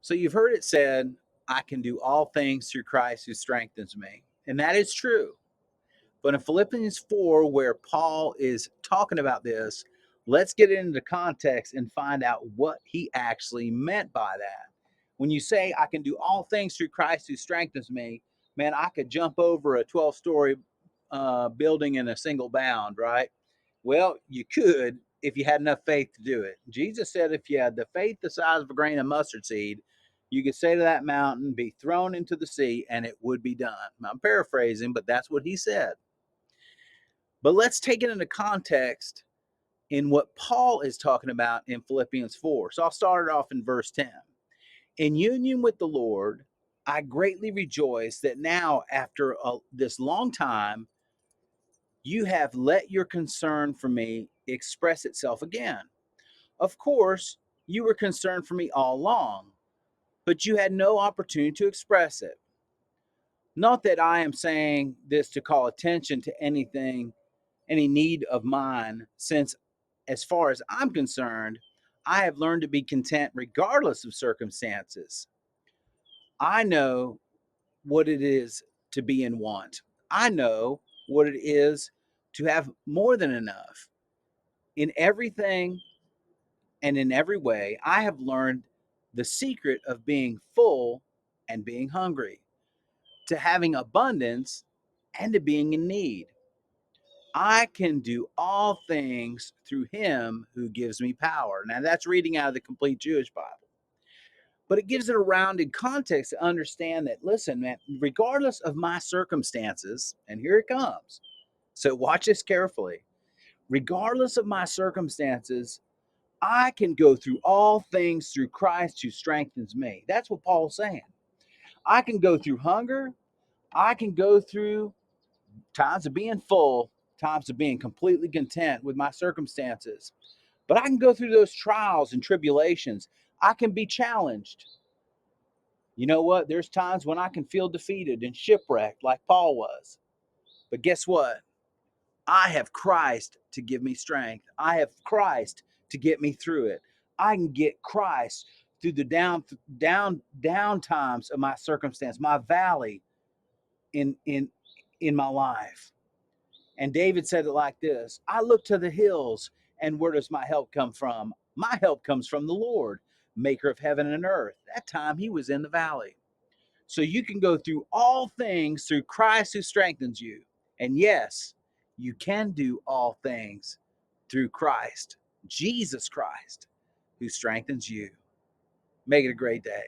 So you've heard it said, I can do all things through Christ who strengthens me. And that is true. But in Philippians 4, where Paul is talking about this, let's get into context and find out what he actually meant by that. When you say, I can do all things through Christ who strengthens me, man, I could jump over a 12-story building in a single bound, right? Well, you could if you had enough faith to do it. Jesus said if you had the faith the size of a grain of mustard seed, you could say to that mountain, be thrown into the sea, and it would be done. I'm paraphrasing, but that's what he said. But let's take it into context in what Paul is talking about in Philippians 4. So I'll start it off in verse 10. In union with the Lord, I greatly rejoice that now, after this long time, you have let your concern for me express itself again. Of course, you were concerned for me all along, but you had no opportunity to express it. Not that I am saying this to call attention to anything, any need of mine, since as far as I'm concerned, I have learned to be content regardless of circumstances. I know what it is to be in want. I know what it is to have more than enough. In everything and in every way, I have learned the secret of being full and being hungry, to having abundance and to being in need. I can do all things through him who gives me power. Now, that's reading out of the complete Jewish Bible. But it gives it a rounded context to understand that, listen, man, regardless of my circumstances, and here it comes. So watch this carefully. Regardless of my circumstances, I can go through all things through Christ who strengthens me. That's what Paul's saying. I can go through hunger. I can go through times of being full, times of being completely content with my circumstances. But I can go through those trials and tribulations. I can be challenged. You know what? There's times when I can feel defeated and shipwrecked like Paul was. But guess what? I have Christ to give me strength. I have Christ to get me through it. I can get Christ through the down times of my circumstance, my valley in my life. And David said it like this: I look to the hills, and where does my help come from? My help comes from the Lord, maker of heaven and earth. That time he was in the valley. So you can go through all things through Christ who strengthens you. And yes, you can do all things through Christ, Jesus Christ, who strengthens you. Make it a great day.